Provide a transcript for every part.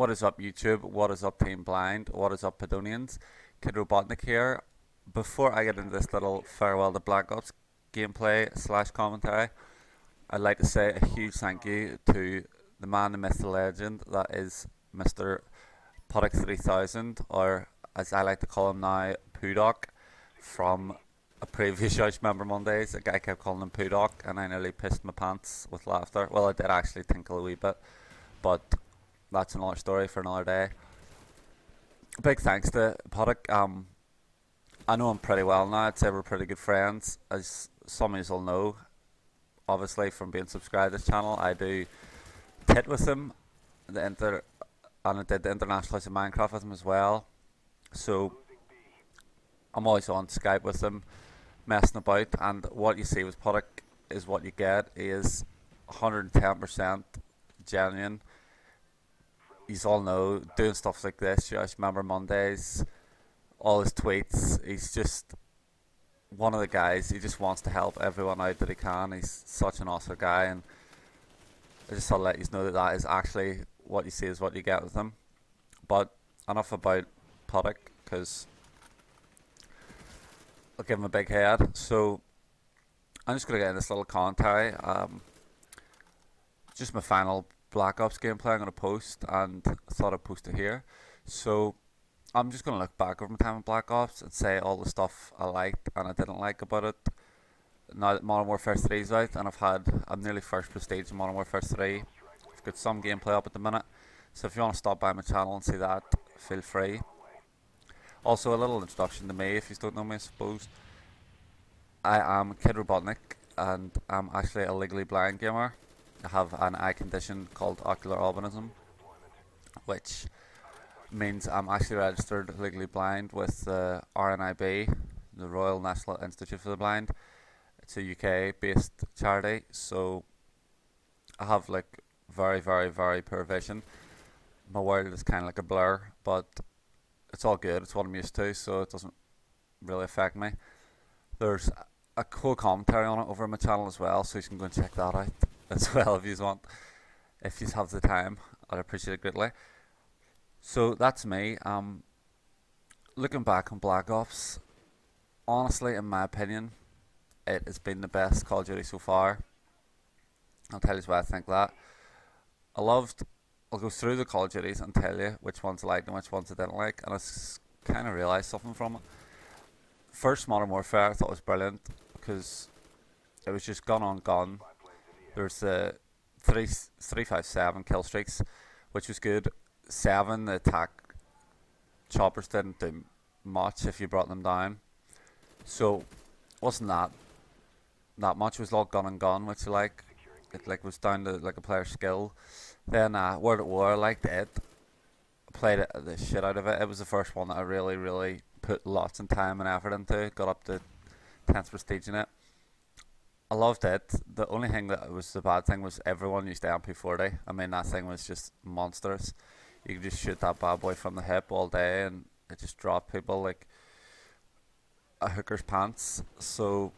What is up, YouTube? What is up, Team Blind? What is up, Pedonians? KidRobotnic here. Before I get into this little farewell to Black Ops gameplay slash commentary, I'd like to say a huge thank you to the man, the myth, the legend, that is Mr. Puddock3000, or as I like to call him now, Pudoc, from a previous Yeousch Member Mondays. A guy kept calling him Pudoc, and I nearly pissed my pants with laughter. Well, I did actually tinkle a wee bit, but that's another story for another day. Big thanks to Puddock. I know him pretty well now. I'd say we're pretty good friends. As some of you will know, obviously from being subscribed to this channel, I do tit with him, and I did the International House of Minecraft with him as well. So I'm always on Skype with him, messing about, and what you see with Puddock is what you get. He is 110% genuine. You all know, doing stuff like this, Yeousch Member Mondays, all his tweets, he's just one of the guys. He just wants to help everyone out that he can. He's such an awesome guy, and I just thought to let you know that that is actually what you see is what you get with him. But enough about Puddock, because I'll give him a big head. So I'm just going to get in this little commentary. Just my final Black Ops gameplay I'm going to post, and I thought I'd post it here. So I'm just going to look back over my time in Black Ops and say all the stuff I liked and I didn't like about it. Now that Modern Warfare 3 is out, and I'm nearly first prestige in Modern Warfare 3. I've got some gameplay up at the minute, so if you want to stop by my channel and see that, feel free. Also, a little introduction to me, if you don't know me, I suppose. I am KidRobotnic, and I'm actually a legally blind gamer. I have an eye condition called ocular albinism, which means I'm actually registered legally blind with the RNIB, the Royal National Institute for the Blind. It's a UK based charity, so I have like very poor vision. My world is kind of like a blur, but it's all good. It's what I'm used to, so it doesn't really affect me. There's a cool commentary on it over my channel as well, so you can go and check that out as well if you want. If you have the time, I'd appreciate it greatly. So that's me. Looking back on Black Ops, honestly, in my opinion, it has been the best Call of Duty so far. I'll tell you why I think that. I'll go through the Call of Duties and tell you which ones I liked and which ones I didn't like, and I kind of realised something from it. First, Modern Warfare I thought was brilliant because it was just gun on gun. There's the 357 kill streaks, which was good. 7, the attack choppers didn't do much if you brought them down, so wasn't that much. It was all gun and gun, which I like. It like was down to like a player's skill. Then World at War, I liked it. I played the shit out of it. It was the first one that I really put lots of time and effort into. Got up to 10th prestige in it. I loved it. The only thing that was the bad thing was everyone used the MP40. I mean, that thing was just monstrous. You could just shoot that bad boy from the hip all day, and it just dropped people like a hooker's pants. So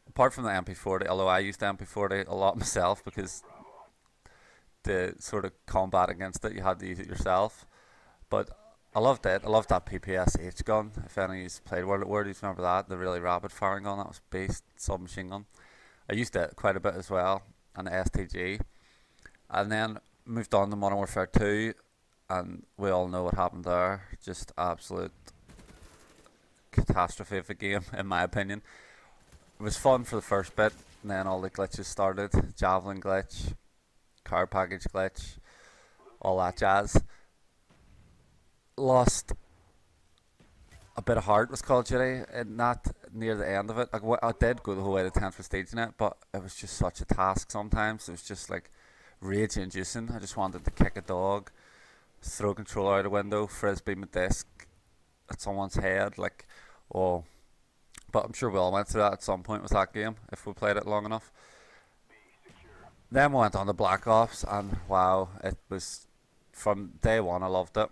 apart from the MP40, although I used the MP40 a lot myself because the sort of combat against it, you had to use it yourself. But I loved it. I loved that PPSH gun. If any of you played World at War, you remember that? The really rapid firing gun, that was based submachine gun. I used it quite a bit as well, and the STG. And then moved on to Modern Warfare 2, and we all know what happened there. Just absolute catastrophe of a game, in my opinion. It was fun for the first bit, and then all the glitches started. Javelin glitch, car package glitch, all that jazz. Lost a bit of heart with Call of Duty, and not near the end of it. I did go the whole way to 10th prestige in it, but it was just such a task sometimes. It was just like rage inducing. I just wanted to kick a dog, throw a controller out a window, frisbee my disc at someone's head, like, oh. But I'm sure we all went through that at some point with that game, if we played it long enough. Then we went on to Black Ops, and wow, it was, from day one I loved it.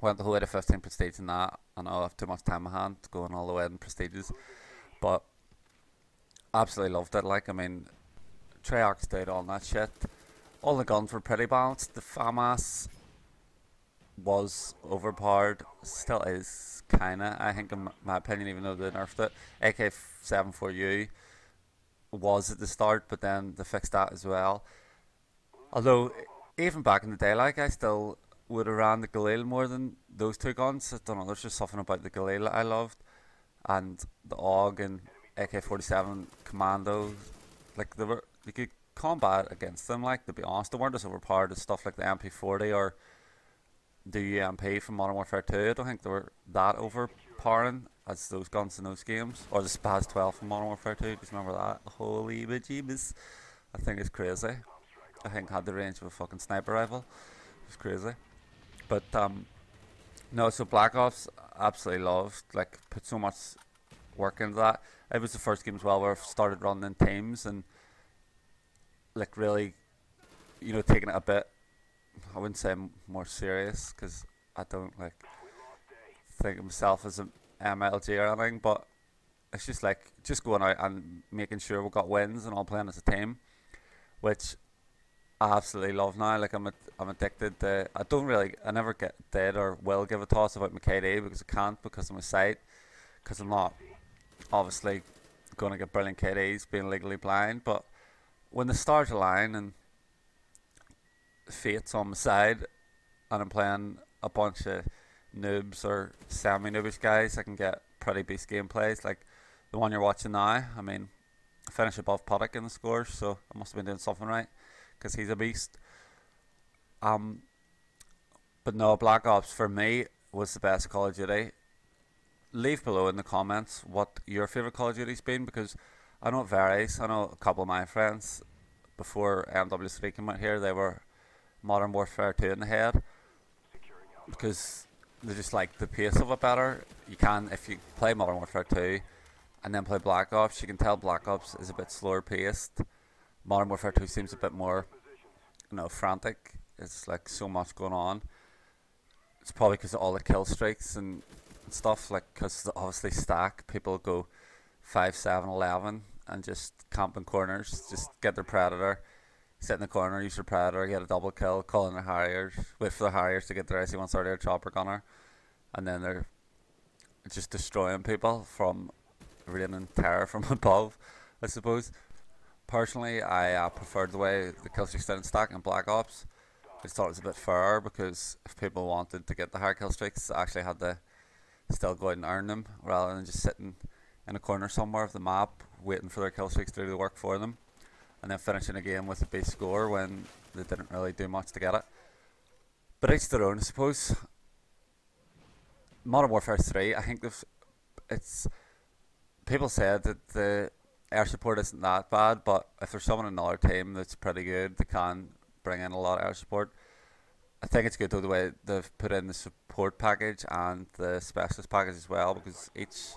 Went the whole way to 15 prestige in that. I know I have too much time in my hand going all the way in prestiges, but absolutely loved it. Like, I mean, Treyarch stayed on that shit. All the guns were pretty balanced. The FAMAS was overpowered, still is kinda. I think, in my opinion, even though they nerfed it, AK-74U was at the start, but then they fixed that as well. Although, even back in the day, like I still would have ran the Galil more than those two guns. I don't know. There's just something about the Galil I loved, and the AUG and AK-47 Commandos. Like they were, you could combat against them. Like, to be honest, they weren't as overpowered as stuff like the MP40 or the UMP from Modern Warfare 2. I don't think they were that overpowering as those guns in those games. Or the Spaz 12 from Modern Warfare 2. Do you remember that? Holy bejeebus. I think it's crazy. I think it had the range of a fucking sniper rifle. It was crazy. But no, so Black Ops, absolutely loved. Like, put so much work into that. It was the first game as well where I started running in teams and like really, you know, taking it a bit, I wouldn't say more serious, because I don't like think of myself as an MLG or anything, but it's just like just going out and making sure we got wins and all playing as a team, which I absolutely love now. Like, I'm addicted to. I never get dead or will give a toss about my KD, because I can't, because of my sight, because I'm not obviously going to get brilliant KDs being legally blind. But when the stars align and fate's on my side and I'm playing a bunch of noobs or semi-noobish guys, I can get pretty beast gameplays like the one you're watching now. I mean, I finished above Puddernaut in the scores, so I must have been doing something right, because he's a beast. But no, Black Ops for me was the best Call of Duty. Leave below in the comments what your favourite Call of Duty's been, because I know it varies. I know a couple of my friends, before MW3 came out here, they were Modern Warfare 2 in the head, because they just like the pace of it better. You can, if you play Modern Warfare 2 and then play Black Ops, you can tell Black Ops is a bit slower paced. Modern Warfare 2 seems a bit more, you know, frantic. It's like so much going on. It's probably because of all the kill streaks and stuff, like, because they obviously stack. People go 5, 7, 11 and just camp in corners, just get their Predator, sit in the corner, use their Predator, get a double kill, call in their Harriers, wait for the Harriers to get their SC-130 chopper gunner, and then they're just destroying people from raining terror from above, I suppose. Personally, I preferred the way the kill streaks didn't stack in Black Ops. I just thought it was a bit fairer, because if people wanted to get the higher kill streaks, they actually had to still go out and earn them, rather than just sitting in a corner somewhere of the map waiting for their kill streaks to do the work for them, and then finishing a game with a base score when they didn't really do much to get it. But each their own, I suppose. Modern Warfare 3, I think people said that the air support isn't that bad, but if there's someone in another team that's pretty good, they can bring in a lot of air support. I think it's good though the way they've put in the support package and the specialist package as well, because each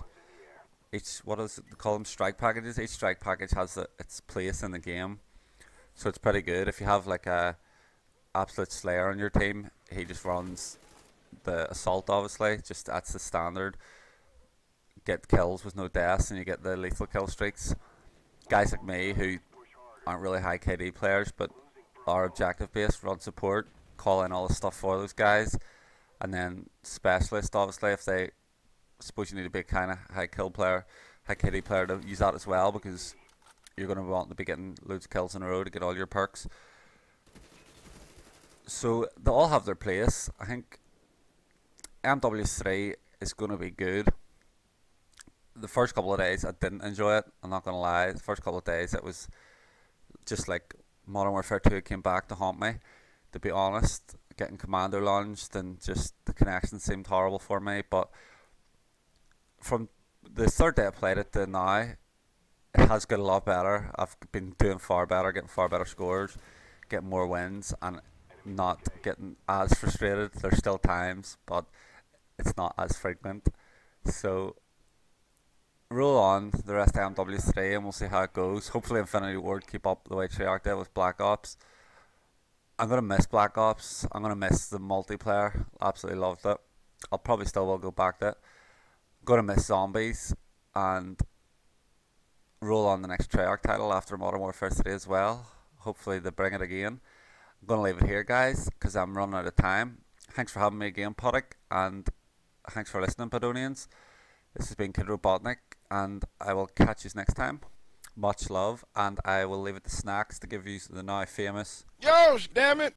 what is it they call them, strike packages, each strike package has its place in the game, so it's pretty good. If you have like a absolute slayer on your team, he just runs the assault, obviously, just that's the standard, get kills with no deaths, and you get the lethal kill streaks. Guys like me who aren't really high KD players but are objective based, run support, call in all the stuff for those guys, and then specialist, obviously, if they suppose you need to be a kind of high kill player, high KD player, to use that as well, because you're going to want to be getting loads of kills in a row to get all your perks. So they all have their place. I think MW3 is going to be good. The first couple of days I didn't enjoy it, I'm not going to lie. The first couple of days it was just like Modern Warfare 2 came back to haunt me, to be honest. Getting commando launched and just the connection seemed horrible for me, but from the third day I played it to now, it has got a lot better. I've been doing far better, getting far better scores, getting more wins, and not getting as frustrated. There's still times, but it's not as frequent. So roll on the rest of MW3 and we'll see how it goes. Hopefully Infinity Ward keep up the way Treyarch did with Black Ops. I'm going to miss Black Ops. I'm going to miss the multiplayer. Absolutely loved it. I'll probably still will go back to it. Going to miss zombies, and roll on the next Treyarch title after Modern Warfare 3 as well. Hopefully they bring it again. I'm going to leave it here, guys, because I'm running out of time. Thanks for having me again, Puddick, and thanks for listening, Podonians. This has been KidRobotnic, and I will catch you next time. Much love, and I will leave it to Snacks to give you the now famous Yeousch, damn it!